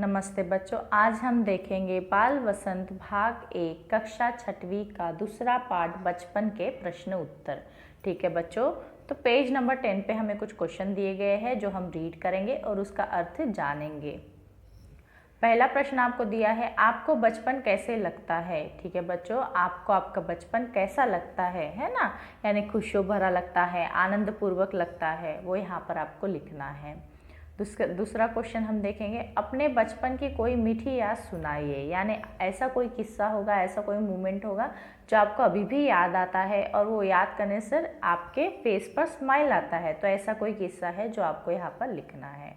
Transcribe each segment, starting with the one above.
नमस्ते बच्चों, आज हम देखेंगे बाल वसंत भाग 1 कक्षा 6वीं का दूसरा पार्ट बचपन के प्रश्न उत्तर। ठीक है बच्चों, तो पेज नंबर 10 पे हमें कुछ क्वेश्चन दिए गए हैं जो हम रीड करेंगे और उसका अर्थ जानेंगे। पहला प्रश्न आपको दिया है, आपको बचपन कैसे लगता है। ठीक है बच्चों, आपको आपका बचपन कैसा लगता है ना, यानी खुशियों भरा लगता है, आनंद पूर्वक लगता है, वो यहाँ पर आपको लिखना है। दूसरा क्वेश्चन हम देखेंगे, अपने बचपन की कोई मीठी याद सुनाइए, यानी ऐसा कोई किस्सा होगा, ऐसा कोई मोमेंट होगा जो आपको अभी भी याद आता है और वो याद करने से आपके फेस पर स्माइल आता है। तो ऐसा कोई किस्सा है जो आपको यहाँ पर लिखना है।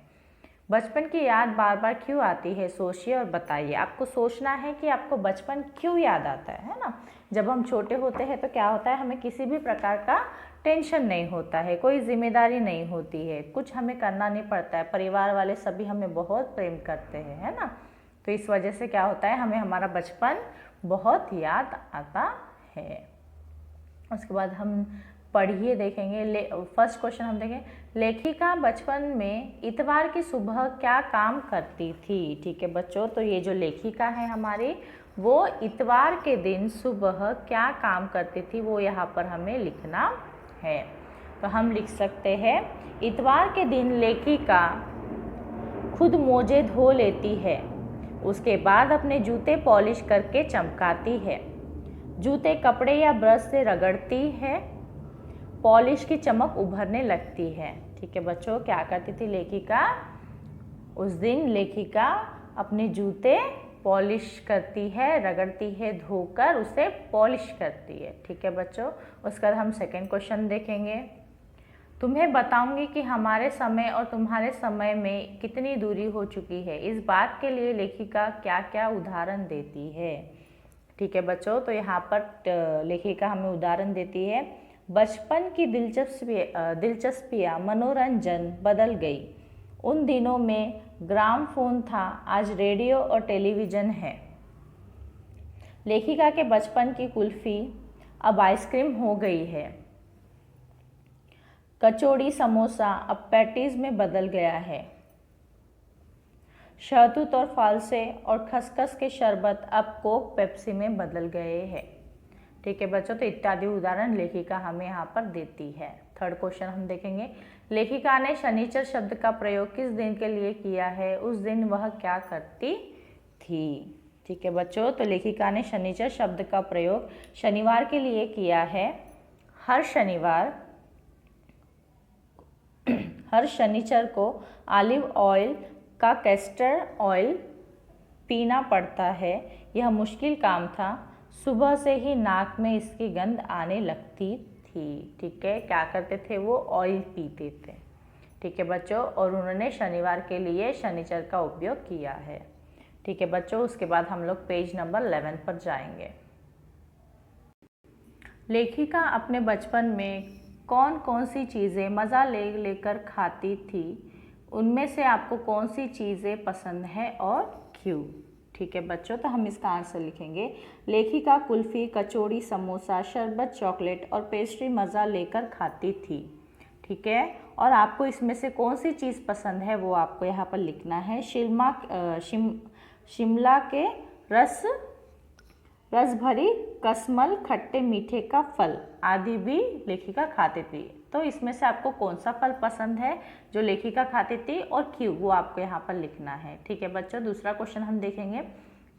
बचपन की याद बार बार क्यों आती है, सोचिए और बताइए। आपको सोचना है कि आपको बचपन क्यों याद आता है ना। जब हम छोटे होते हैं तो क्या होता है, हमें किसी भी प्रकार का टेंशन नहीं होता है, कोई जिम्मेदारी नहीं होती है, कुछ हमें करना नहीं पड़ता है, परिवार वाले सभी हमें बहुत प्रेम करते हैं, है ना। तो इस वजह से क्या होता है, हमें हमारा बचपन बहुत याद आता है। उसके बाद हम पढ़िए देखेंगे। फर्स्ट क्वेश्चन हम देखें, लेखिका बचपन में इतवार की सुबह क्या काम करती थी। ठीक है बच्चों, तो ये जो लेखिका है हमारी, वो इतवार के दिन सुबह क्या काम करती थी वो यहाँ पर हमें लिखना है। तो हम लिख सकते हैं, इतवार के दिन लेखिका खुद मोजे धो लेती है, उसके बाद अपने जूते पॉलिश करके चमकाती है, जूते कपड़े या ब्रश से रगड़ती है, पॉलिश की चमक उभरने लगती है। ठीक है बच्चों, क्या करती थी लेखिका, उस दिन लेखिका अपने जूते पॉलिश करती है, रगड़ती है, धोकर उसे पॉलिश करती है। ठीक है बच्चों, उसका हम सेकंड क्वेश्चन देखेंगे। तुम्हें बताऊंगी कि हमारे समय और तुम्हारे समय में कितनी दूरी हो चुकी है, इस बात के लिए लेखिका क्या क्या उदाहरण देती है। ठीक है बच्चों, तो यहाँ पर लेखिका हमें उदाहरण देती है, बचपन की दिलचस्पियाँ मनोरंजन बदल गई। उन दिनों में ग्रामफोन था, आज रेडियो और टेलीविज़न है। लेखिका के बचपन की कुल्फ़ी अब आइसक्रीम हो गई है। कचौड़ी समोसा अब पैटीज में बदल गया है। शहतूत और फालसे और खसखस के शरबत अब कोक पेप्सी में बदल गए हैं। ठीक है बच्चों, तो इत्यादि उदाहरण लेखिका हमें यहाँ पर देती है। थर्ड क्वेश्चन हम देखेंगे, लेखिका ने शनिचर शब्द का प्रयोग किस दिन के लिए किया है, उस दिन वह क्या करती थी। ठीक है बच्चों, तो लेखिका ने शनिचर शब्द का प्रयोग शनिवार के लिए किया है। हर शनिचर को ऑलिव ऑयल का कैस्टर ऑयल पीना पड़ता है, यह मुश्किल काम था, सुबह से ही नाक में इसकी गंध आने लगती थी। ठीक है, क्या करते थे, वो ऑयल पीते थे। ठीक है बच्चों, और उन्होंने शनिवार के लिए शनिचर का उपयोग किया है। ठीक है बच्चों, उसके बाद हम लोग पेज नंबर 11 पर जाएंगे। लेखिका अपने बचपन में कौन कौन सी चीज़ें मज़ा लेकर खाती थी, उनमें से आपको कौन सी चीज़ें पसंद है और क्यों। ठीक है बच्चों, तो हम इसका आंसर लिखेंगे, लेखिका कुल्फ़ी, कचौड़ी, समोसा, शरबत, चॉकलेट और पेस्ट्री मज़ा लेकर खाती थी। ठीक है, और आपको इसमें से कौन सी चीज़ पसंद है वो आपको यहाँ पर लिखना है। शिमला के रस भरी कसमल, खट्टे मीठे का फल आदि भी लेखिका खाती थी। तो इसमें से आपको कौन सा फल पसंद है जो लेखिका खाती थी और क्यों, वो आपको यहाँ पर लिखना है। ठीक है बच्चों, दूसरा क्वेश्चन हम देखेंगे,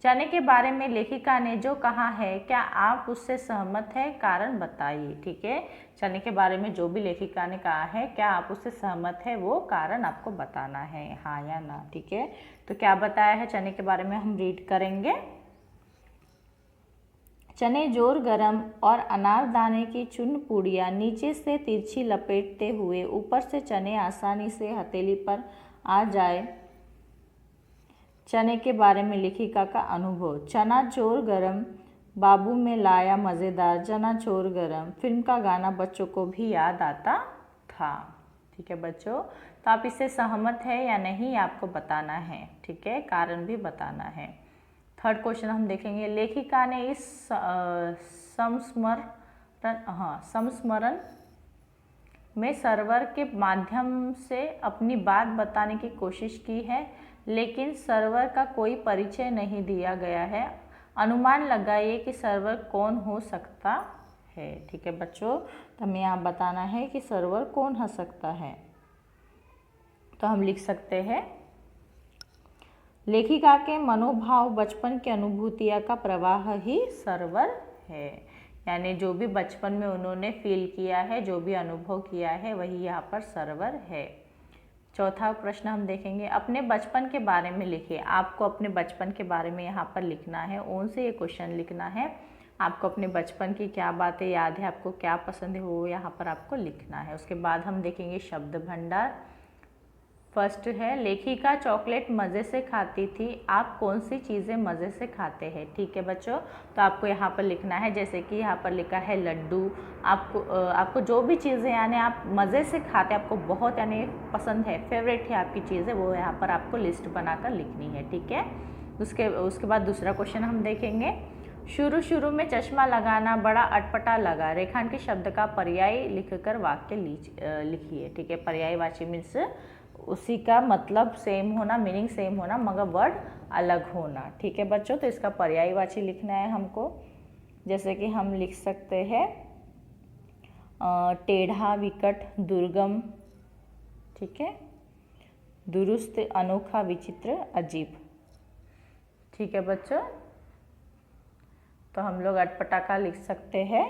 चने के बारे में लेखिका ने जो कहा है क्या आप उससे सहमत हैं, कारण बताइए। ठीक है, चने के बारे में जो भी लेखिका ने कहा है, क्या आप उससे सहमत है, वो कारण आपको बताना है, हाँ या ना। ठीक है, तो क्या बताया है चने के बारे में हम रीड करेंगे। चने जोर गरम और अनारदाने की चूर्ण पूड़ियाँ नीचे से तिरछी लपेटते हुए ऊपर से चने आसानी से हथेली पर आ जाए। चने के बारे में लेखिका का अनुभव, चना चोर गरम, बाबू में लाया मज़ेदार चना चोर गरम, फिल्म का गाना बच्चों को भी याद आता था। ठीक है बच्चों, तो आप इससे सहमत है या नहीं आपको बताना है। ठीक है, कारण भी बताना है। थर्ड क्वेश्चन हम देखेंगे, लेखिका ने इस संस्मरण में सर्वर के माध्यम से अपनी बात बताने की कोशिश की है, लेकिन सर्वर का कोई परिचय नहीं दिया गया है। अनुमान लगाइए कि सर्वर कौन हो सकता है। ठीक है बच्चों, तो हमें यहाँ बताना है कि सर्वर कौन हो सकता है। तो हम लिख सकते हैं, लेखिका के मनोभाव, बचपन की अनुभूतियाँ का प्रवाह ही सर्वर है। यानी जो भी बचपन में उन्होंने फील किया है, जो भी अनुभव किया है, वही यहाँ पर सर्वर है। चौथा प्रश्न हम देखेंगे, अपने बचपन के बारे में लिखिए। आपको अपने बचपन के बारे में यहाँ पर लिखना है, ओन से ये क्वेश्चन लिखना है। आपको अपने बचपन की क्या बातें याद है, आपको क्या पसंद है, वो यहाँ पर आपको लिखना है। उसके बाद हम देखेंगे शब्द भंडार। फर्स्ट है, लेखिका चॉकलेट मज़े से खाती थी, आप कौन सी चीज़ें मज़े से खाते हैं। ठीक है बच्चों, तो आपको यहाँ पर लिखना है, जैसे कि यहाँ पर लिखा है लड्डू। आपको जो भी चीज़ें यानी आप मज़े से खाते हैं, आपको बहुत यानी पसंद है, फेवरेट है आपकी चीज़ें, वो यहाँ पर आपको लिस्ट बनाकर लिखनी है। ठीक है, उसके बाद दूसरा क्वेश्चन हम देखेंगे, शुरू शुरू में चश्मा लगाना बड़ा अटपटा लगा, रेखांकित शब्द का पर्याय लिखकर वाक्य लिखिए। ठीक है, पर्यायवाची मीन्स उसी का मतलब सेम होना, मीनिंग सेम होना, मगर वर्ड अलग होना। ठीक है बच्चों, तो इसका पर्यायवाची लिखना है हमको। जैसे कि हम लिख सकते हैं टेढ़ा, विकट, दुर्गम, ठीक है, दुरुस्त, अनोखा, विचित्र, अजीब। ठीक है बच्चों, तो हम लोग अटपटा का लिख सकते हैं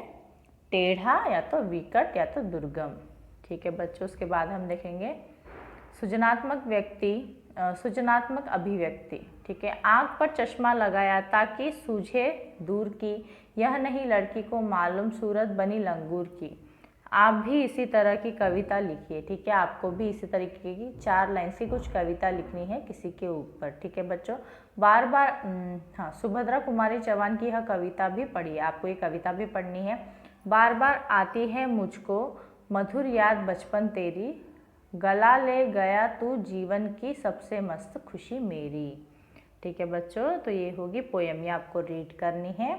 टेढ़ा, या तो विकट, या तो दुर्गम। ठीक है बच्चों, उसके बाद हम देखेंगे सृजनात्मक अभिव्यक्ति। ठीक है, आँख पर चश्मा लगाया ताकि सूझे दूर की, यह नहीं लड़की को मालूम सूरत बनी लंगूर की। आप भी इसी तरह की कविता लिखिए। ठीक है, आपको भी इसी तरीके की 4 लाइन की कुछ कविता लिखनी है किसी के ऊपर। ठीक है बच्चों, बार बार हाँ, सुभद्रा कुमारी चौहान की यह कविता भी पढ़िए, आपको ये कविता भी पढ़नी है। बार बार आती है मुझको मधुर याद बचपन तेरी, गला ले गया तू जीवन की सबसे मस्त खुशी मेरी। ठीक है बच्चों, तो ये होगी पोयम, ये आपको रीड करनी है।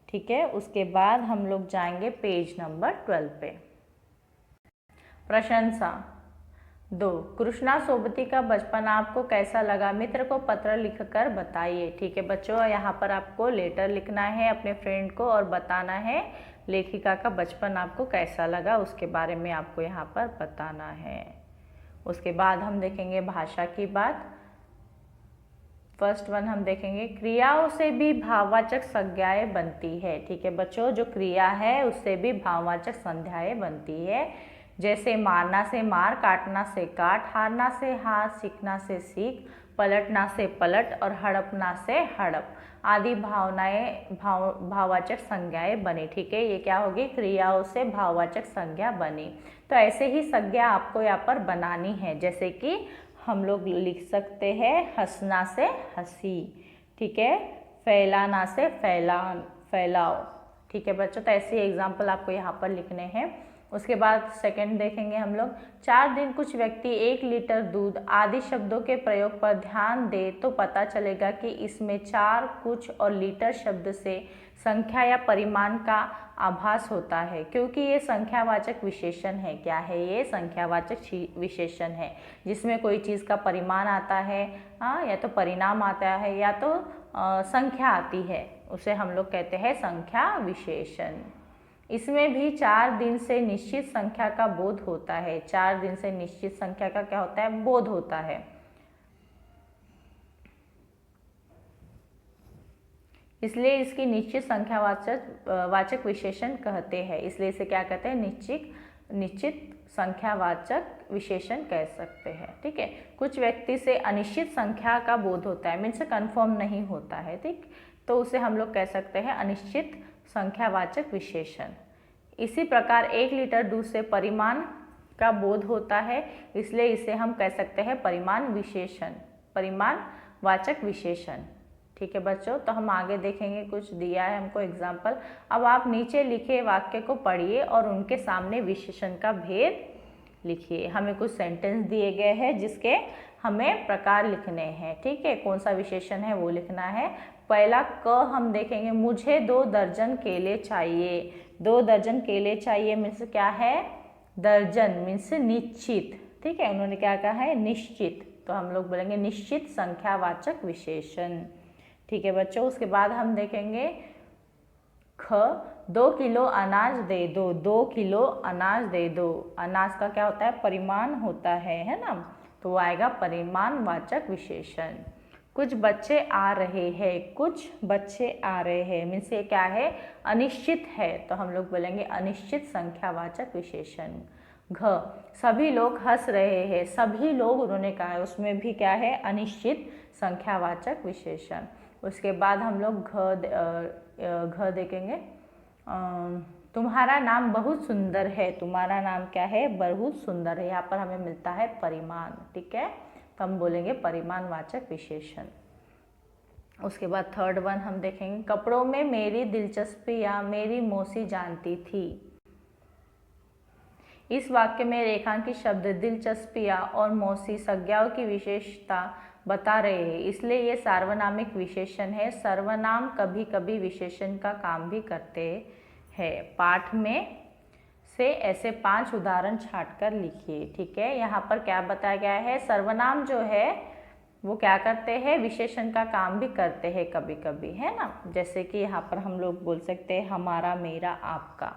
ठीक है, उसके बाद हम लोग जाएंगे पेज नंबर 12 पे। प्रशंसा 2, कृष्णा सोबती का बचपन आपको कैसा लगा, मित्र को पत्र लिखकर बताइए। ठीक है बच्चों, यहाँ पर आपको लेटर लिखना है अपने फ्रेंड को और बताना है लेखिका का बचपन आपको कैसा लगा, उसके बारे में आपको यहाँ पर बताना है। उसके बाद हम देखेंगे भाषा की बात। फर्स्ट वन हम देखेंगे, क्रियाओं से भी भाववाचक संज्ञाएं बनती है। ठीक है बच्चों, जो क्रिया है उससे भी भाववाचक संज्ञाएं बनती है। जैसे मारना से मार, काटना से काट, हारना से हार, सीखना से सीख, पलटना से पलट और हड़पना से हड़प आदि भाववाचक संज्ञाएं बनी। ठीक है, ये क्या होगी, क्रियाओं से भाववाचक संज्ञा बनी। तो ऐसे ही संज्ञा आपको यहाँ पर बनानी है, जैसे कि हम लोग लिख सकते हैं हंसना से हंसी। ठीक है, फैलाना से फैलाओ। ठीक है बच्चों, तो ऐसे एग्जाम्पल आपको यहाँ पर लिखने हैं। उसके बाद सेकंड देखेंगे हम लोग, 4 दिन कुछ व्यक्ति 1 लीटर दूध आदि शब्दों के प्रयोग पर ध्यान दे तो पता चलेगा कि इसमें 4, कुछ और लीटर शब्द से संख्या या परिमाण का आभास होता है, क्योंकि ये संख्यावाचक विशेषण है। क्या है ये, संख्यावाचक विशेषण है, जिसमें कोई चीज़ का परिमाण आता है, या तो परिणाम आता है, या तो संख्या आती है, उसे हम लोग कहते हैं संख्या विशेषण। इसमें भी 4 दिन से निश्चित संख्या का बोध होता है। 4 दिन से निश्चित संख्या का क्या होता है, बोध होता है। इसलिए इसकी निश्चित संख्यावाचक विशेषण कहते हैं। इसलिए इसे क्या कहते हैं, निश्चित संख्यावाचक विशेषण कह सकते हैं। ठीक है, कुछ व्यक्ति से अनिश्चित संख्या का बोध होता है, मीन्स कन्फर्म नहीं होता है। ठीक, तो उसे हम लोग कह सकते हैं अनिश्चित संख्यावाचक विशेषण। इसी प्रकार 1 लीटर दूध से परिमाण का बोध होता है, इसलिए इसे हम कह सकते हैं परिमाणवाचक विशेषण। ठीक है बच्चों, तो हम आगे देखेंगे, कुछ दिया है हमको एग्जाम्पल। अब आप नीचे लिखे वाक्य को पढ़िए और उनके सामने विशेषण का भेद लिखिए। हमें कुछ सेंटेंस दिए गए हैं जिसके हमें प्रकार लिखने हैं। ठीक है, कौन सा विशेषण है वो लिखना है। पहला क हम देखेंगे, मुझे 2 दर्जन केले चाहिए। 2 दर्जन केले चाहिए मीन्स क्या है, दर्जन मीन्स निश्चित। ठीक है, उन्होंने क्या कहा है, निश्चित। तो हम लोग बोलेंगे निश्चित संख्यावाचक विशेषण। ठीक है बच्चों, उसके बाद हम देखेंगे ख, 2 किलो अनाज दे दो, 2 किलो अनाज दे दो। अनाज का क्या होता है, परिमाण होता है ना, तो वो आएगा परिमाणवाचक विशेषण। कुछ बच्चे आ रहे हैं, कुछ बच्चे आ रहे हैं मीन्स ये क्या है, अनिश्चित है, तो हम लोग बोलेंगे अनिश्चित संख्यावाचक विशेषण। घ, सभी लोग हंस रहे हैं, सभी लोग उन्होंने कहा है, उसमें भी क्या है, अनिश्चित संख्यावाचक विशेषण। उसके बाद हम लोग घ देखेंगे, तुम्हारा नाम बहुत सुंदर है, तुम्हारा नाम क्या है, बहुत सुंदर है, यहाँ पर हमें मिलता है परिमाण। ठीक है, तो हम बोलेंगे परिमाणवाचक विशेषण। उसके बाद थर्ड वन हम देखेंगे, कपड़ों में मेरी दिलचस्पियाँ मेरी मौसी जानती थी। इस वाक्य में रेखांकित शब्द दिलचस्पियाँ और मौसी संज्ञाओं की विशेषता बता रहे हैं, इसलिए ये सार्वनामिक विशेषण है। सर्वनाम कभी कभी विशेषण का काम भी करते हैं। पाठ में से ऐसे 5 उदाहरण छांटकर लिखिए। ठीक है, यहाँ पर क्या बताया गया है, सर्वनाम जो है वो क्या करते हैं, विशेषण का काम भी करते हैं कभी कभी, है ना। जैसे कि यहाँ पर हम लोग बोल सकते हैं हमारा, मेरा, आपका।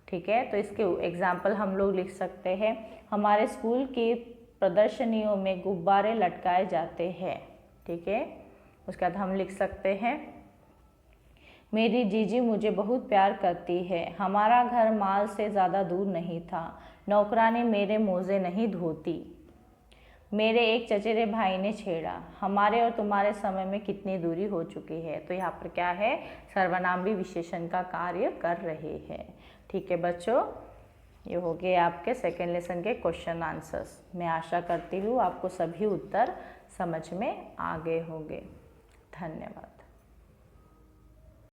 ठीक है, तो इसके एग्जाम्पल हम लोग लिख सकते हैं, हमारे स्कूल की प्रदर्शनियों में गुब्बारे लटकाए जाते हैं। ठीक है, उसके बाद हम लिख सकते हैं, मेरी जीजी मुझे बहुत प्यार करती है, हमारा घर माल से ज़्यादा दूर नहीं था, नौकरानी मेरे मोजे नहीं धोती, मेरे एक चचेरे भाई ने छेड़ा, हमारे और तुम्हारे समय में कितनी दूरी हो चुकी है। तो यहाँ पर क्या है, सर्वनाम भी विशेषण का कार्य कर रहे हैं। ठीक है बच्चों, ये हो गए आपके सेकेंड लेसन के क्वेश्चन आंसर्स। मैं आशा करती हूँ आपको सभी उत्तर समझ में आ गए होंगे। धन्यवाद।